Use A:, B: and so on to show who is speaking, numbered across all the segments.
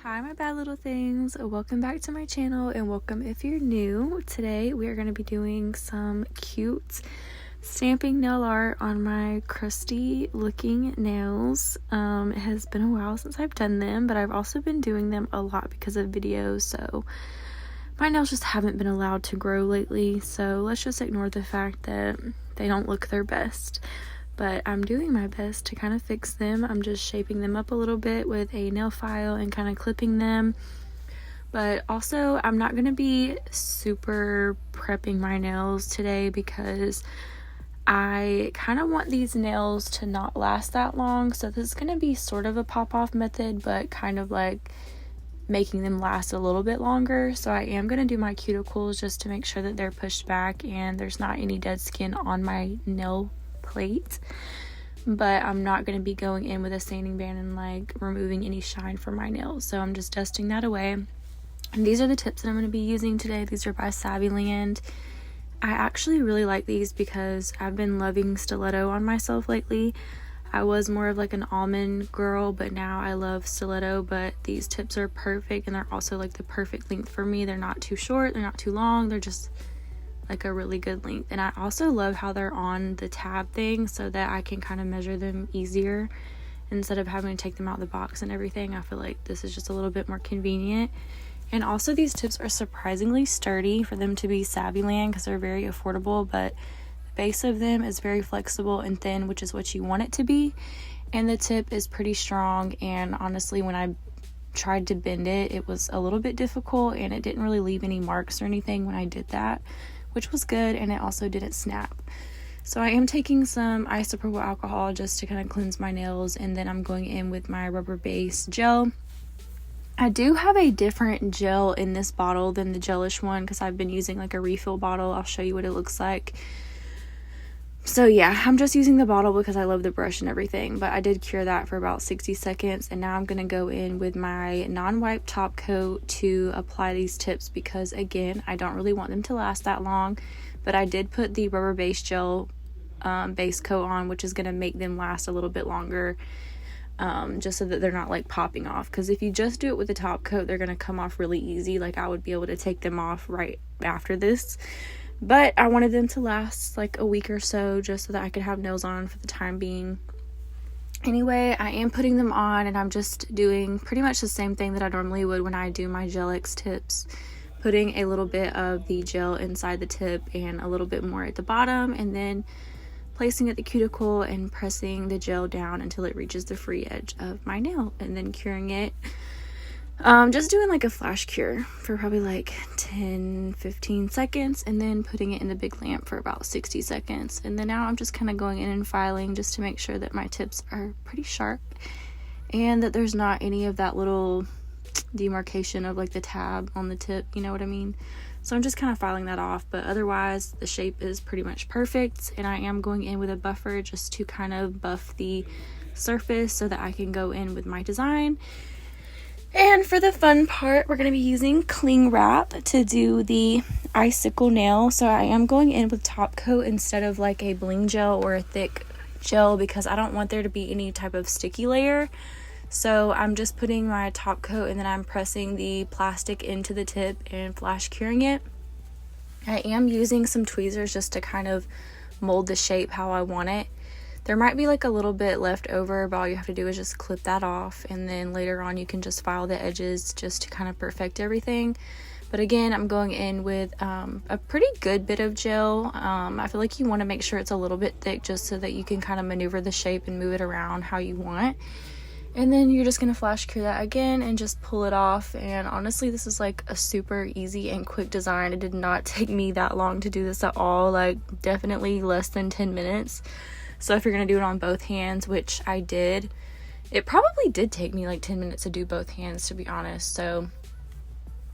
A: Hi my bad little things, welcome back to my channel and welcome if you're new. Today we are going to be doing some cute stamping nail art on my crusty looking nails. It has been a while since I've done them, but I've also been doing them a lot because of videos, so my nails just haven't been allowed to grow lately, so let's just ignore the fact that they don't look their best. But I'm doing my best to kind of fix them. I'm just shaping them up a little bit with a nail file and kind of clipping them. But also, I'm not going to be super prepping my nails today because I kind of want these nails to not last that long. So this is going to be sort of a pop-off method, but kind of like making them last a little bit longer. So I am going to do my cuticles just to make sure that they're pushed back and there's not any dead skin on my nail plate, but I'm not going to be going in with a sanding band and like removing any shine from my nails, so I'm just dusting that away. And these are the tips that I'm going to be using today. These are by Savvyland. I actually really like these because I've been loving stiletto on myself lately. I was more of like an almond girl, but now I love stiletto. But these tips are perfect, and they're also like the perfect length for me. They're not too short, they're not too long, they're just like a really good length. And I also love how they're on the tab thing so that I can kind of measure them easier instead of having to take them out of the box and everything. I feel like this is just a little bit more convenient. And also these tips are surprisingly sturdy for them to be Savvyland because they're very affordable, but the base of them is very flexible and thin, which is what you want it to be, and the tip is pretty strong. And honestly, when I tried to bend it, it was a little bit difficult and it didn't really leave any marks or anything when I did that, which was good, and it also didn't snap. So I am taking some isopropyl alcohol just to kind of cleanse my nails, and then I'm going in with my rubber base gel. I do have a different gel in this bottle than the gelish one because I've been using like a refill bottle. I'll show you what it looks like. So yeah, I'm just using the bottle because I love the brush and everything, but I did cure that for about 60 seconds, and now I'm going to go in with my non-wipe top coat to apply these tips because, again, I don't really want them to last that long, but I did put the rubber base gel base coat on, which is going to make them last a little bit longer, just so that they're not like popping off, because if you just do it with the top coat, they're going to come off really easy. Like I would be able to take them off right after this. But I wanted them to last like a week or so just so that I could have nails on for the time being. Anyway, I am putting them on, and I'm just doing pretty much the same thing that I normally would when I do my Gel X tips. Putting a little bit of the gel inside the tip and a little bit more at the bottom, and then placing at the cuticle and pressing the gel down until it reaches the free edge of my nail, and then curing it. Just doing like a flash cure for probably like 10-15 seconds, and then putting it in the big lamp for about 60 seconds. And then now I'm just kind of going in and filing just to make sure that my tips are pretty sharp and that there's not any of that little demarcation of like the tab on the tip, you know what I mean? So I'm just kind of filing that off, but otherwise the shape is pretty much perfect. And I am going in with a buffer just to kind of buff the surface so that I can go in with my design. And for the fun part, we're going to be using cling wrap to do the icicle nail. So I am going in with top coat instead of like a bling gel or a thick gel because I don't want there to be any type of sticky layer. So I'm just putting my top coat, and then I'm pressing the plastic into the tip and flash curing it. I am using some tweezers just to kind of mold the shape how I want it. There might be like a little bit left over, but all you have to do is just clip that off, and then later on you can just file the edges just to kind of perfect everything. But again, I'm going in with a pretty good bit of gel. I feel like you want to make sure it's a little bit thick just so that you can kind of maneuver the shape and move it around how you want. And then you're just going to flash cure that again and just pull it off. And honestly, this is like a super easy and quick design. It did not take me that long to do this at all, like definitely less than 10 minutes. So if you're going to do it on both hands, which I did, it probably did take me like 10 minutes to do both hands, to be honest. So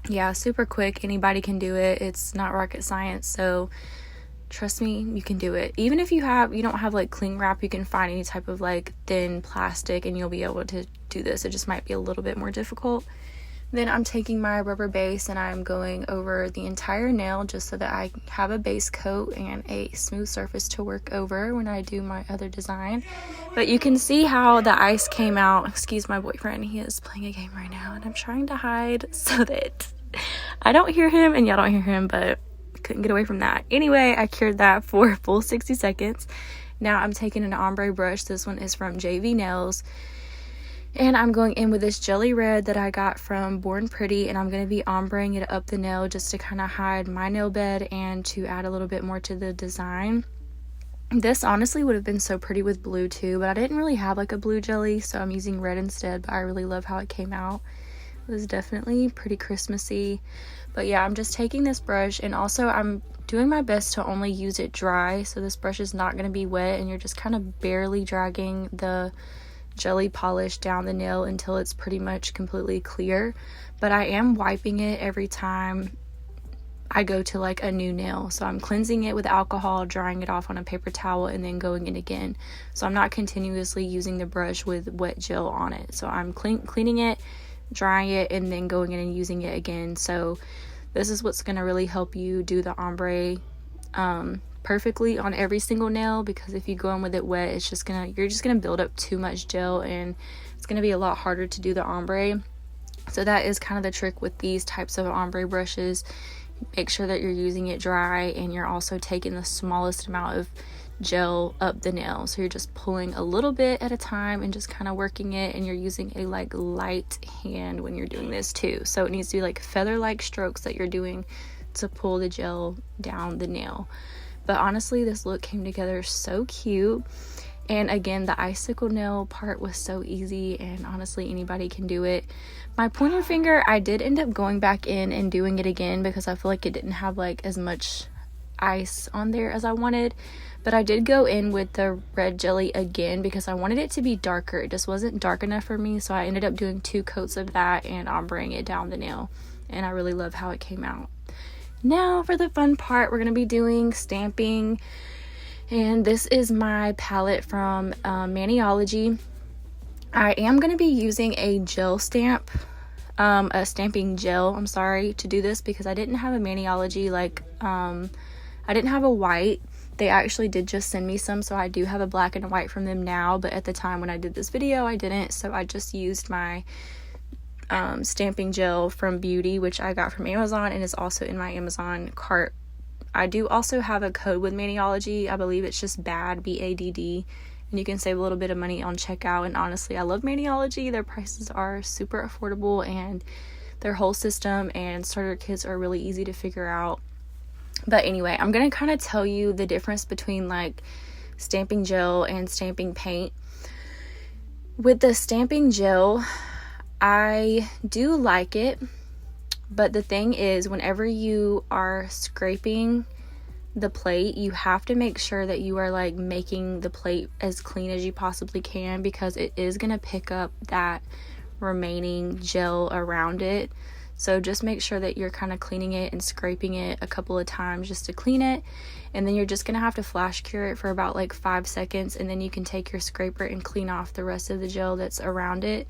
A: yeah, super quick. Anybody can do it. It's not rocket science. So trust me, you can do it. Even if you don't have like cling wrap, you can find any type of like thin plastic and you'll be able to do this. It just might be a little bit more difficult. Then I'm taking my rubber base and I'm going over the entire nail just so that I have a base coat and a smooth surface to work over when I do my other design. But you can see how the ice came out. Excuse my boyfriend, he is playing a game right now and I'm trying to hide so that I don't hear him and y'all don't hear him, but couldn't get away from that. Anyway, I cured that for a full 60 seconds. Now I'm taking an ombre brush. This one is from JV Nails. And I'm going in with this jelly red that I got from Born Pretty, and I'm going to be ombreing it up the nail just to kind of hide my nail bed and to add a little bit more to the design. This honestly would have been so pretty with blue too, but I didn't really have like a blue jelly, so I'm using red instead, but I really love how it came out. It was definitely pretty Christmassy. But yeah, I'm just taking this brush, and also I'm doing my best to only use it dry, so this brush is not going to be wet, and you're just kind of barely dragging the jelly polish down the nail until it's pretty much completely clear. But I am wiping it every time I go to like a new nail, so I'm cleansing it with alcohol, drying it off on a paper towel, and then going in again. So I'm not continuously using the brush with wet gel on it. So I'm cleaning it, drying it, and then going in and using it again. So this is what's going to really help you do the ombre perfectly on every single nail, because if you go in with it wet, you're just gonna build up too much gel and it's gonna be a lot harder to do the ombre. So that is kind of the trick with these types of ombre brushes. Make sure that you're using it dry, and you're also taking the smallest amount of gel up the nail. So you're just pulling a little bit at a time and just kind of working it, and you're using a like light hand when you're doing this too. So it needs to be like feather-like strokes that you're doing to pull the gel down the nail. But honestly, this look came together so cute. And again, the icicle nail part was so easy, and honestly, anybody can do it. My pointer finger, I did end up going back in and doing it again because I feel like it didn't have like as much ice on there as I wanted. But I did go in with the red jelly again because I wanted it to be darker. It just wasn't dark enough for me, so I ended up doing 2 coats of that and ombreing it down the nail. And I really love how it came out. Now for the fun part, we're going to be doing stamping, and this is my palette from Maniology. I am going to be using a gel stamp, a stamping gel, I'm sorry, to do this because I didn't have a Maniology, I didn't have a white. They actually did just send me some, so I do have a black and a white from them now, but at the time when I did this video, I didn't, so I just used my stamping gel from Beauty, which I got from Amazon and is also in my Amazon cart. I do also have a code with Maniology. I believe it's just BAD, B-A-D-D, and you can save a little bit of money on checkout. And honestly, I love Maniology. Their prices are super affordable, and their whole system and starter kits are really easy to figure out. But anyway, I'm going to kind of tell you the difference between like stamping gel and stamping paint. With the stamping gel, I do like it, but the thing is, whenever you are scraping the plate, you have to make sure that you are like making the plate as clean as you possibly can, because it is going to pick up that remaining gel around it. So just make sure that you're kind of cleaning it and scraping it a couple of times just to clean it, and then you're just going to have to flash cure it for about like 5 seconds, and then you can take your scraper and clean off the rest of the gel that's around it.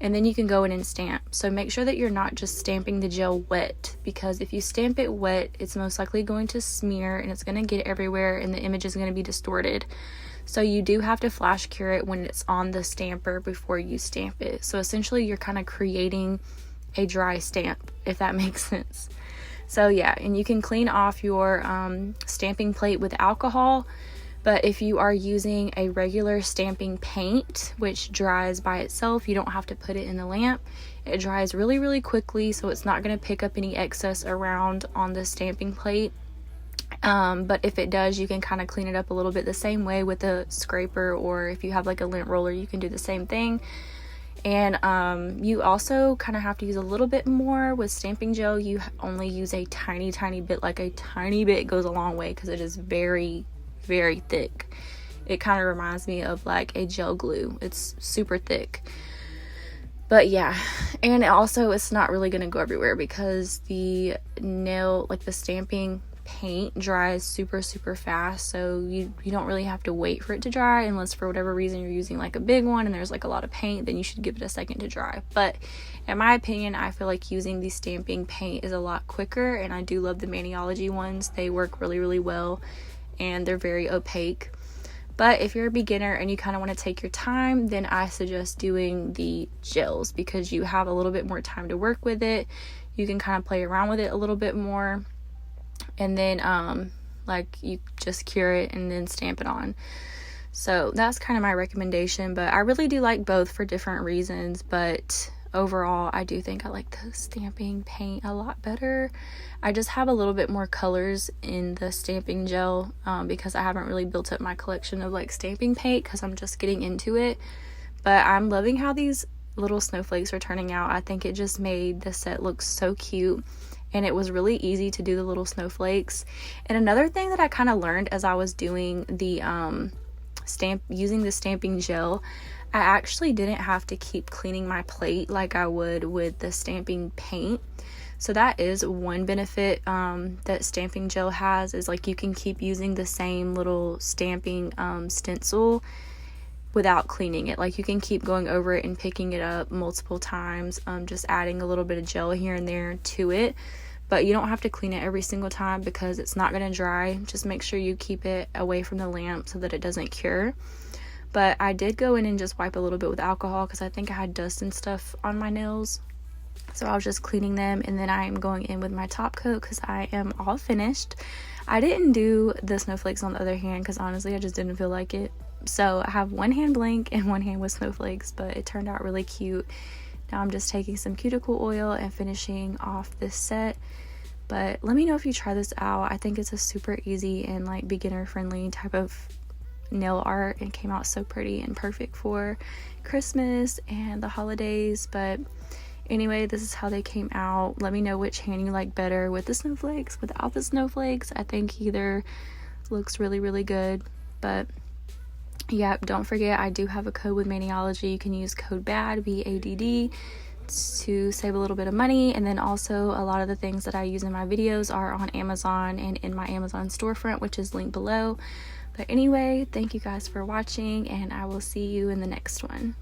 A: And then you can go in and stamp. So make sure that you're not just stamping the gel wet, because if you stamp it wet, it's most likely going to smear and it's going to get everywhere and the image is going to be distorted. So you do have to flash cure it when it's on the stamper before you stamp it. So essentially you're kind of creating a dry stamp, if that makes sense. So yeah, and you can clean off your stamping plate with alcohol. But if you are using a regular stamping paint, which dries by itself, you don't have to put it in the lamp. It dries really, really quickly, so it's not going to pick up any excess around on the stamping plate. But if it does, you can kind of clean it up a little bit the same way with a scraper, or if you have like a lint roller, you can do the same thing. And you also kind of have to use a little bit more with stamping gel. You only use a tiny, tiny bit, like a tiny bit goes a long way, because it is very, very thick. It kind of reminds me of like a gel glue. It's super thick. But yeah, and also it's not really going to go everywhere, because the nail, like the stamping paint dries super fast, so you don't really have to wait for it to dry, unless for whatever reason you're using like a big one and there's like a lot of paint, then you should give it a second to dry. But in my opinion, I feel like using the stamping paint is a lot quicker, and I do love the Maniology ones. They work really well and they're very opaque. But if you're a beginner and you kind of want to take your time, then I suggest doing the gels, because you have a little bit more time to work with it. You can kind of play around with it a little bit more, and then like you just cure it and then stamp it on. So that's kind of my recommendation, but I really do like both for different reasons. But overall, I do think I like the stamping paint a lot better. I just have a little bit more colors in the stamping gel, because I haven't really built up my collection of like stamping paint, because I'm just getting into it. But I'm loving how these little snowflakes are turning out. I think it just made the set look so cute, and it was really easy to do the little snowflakes. And another thing that I kind of learned as I was doing the using the stamping gel, I actually didn't have to keep cleaning my plate like I would with the stamping paint. So that is one benefit that stamping gel has, is like you can keep using the same little stamping stencil without cleaning it. Like you can keep going over it and picking it up multiple times, just adding a little bit of gel here and there to it. But you don't have to clean it every single time, because it's not going to dry. Just make sure you keep it away from the lamp so that it doesn't cure. But I did go in and just wipe a little bit with alcohol, because I think I had dust and stuff on my nails. So I was just cleaning them, and then I am going in with my top coat because I am all finished. I didn't do the snowflakes on the other hand because honestly I just didn't feel like it. So I have one hand blank and one hand with snowflakes, but it turned out really cute. Now I'm just taking some cuticle oil and finishing off this set. But let me know if you try this out. I think it's a super easy and like beginner friendly type of nail art, and came out so pretty and perfect for Christmas and the holidays. But anyway, this is how they came out. Let me know which hand you like better, with the snowflakes, without the snowflakes. I think either looks really good. But yeah, don't forget I do have a code with Maniology. You can use code BADD, BADD, to save a little bit of money. And then also a lot of the things that I use in my videos are on Amazon and in my Amazon storefront, which is linked below. But anyway, thank you guys for watching, and I will see you in the next one.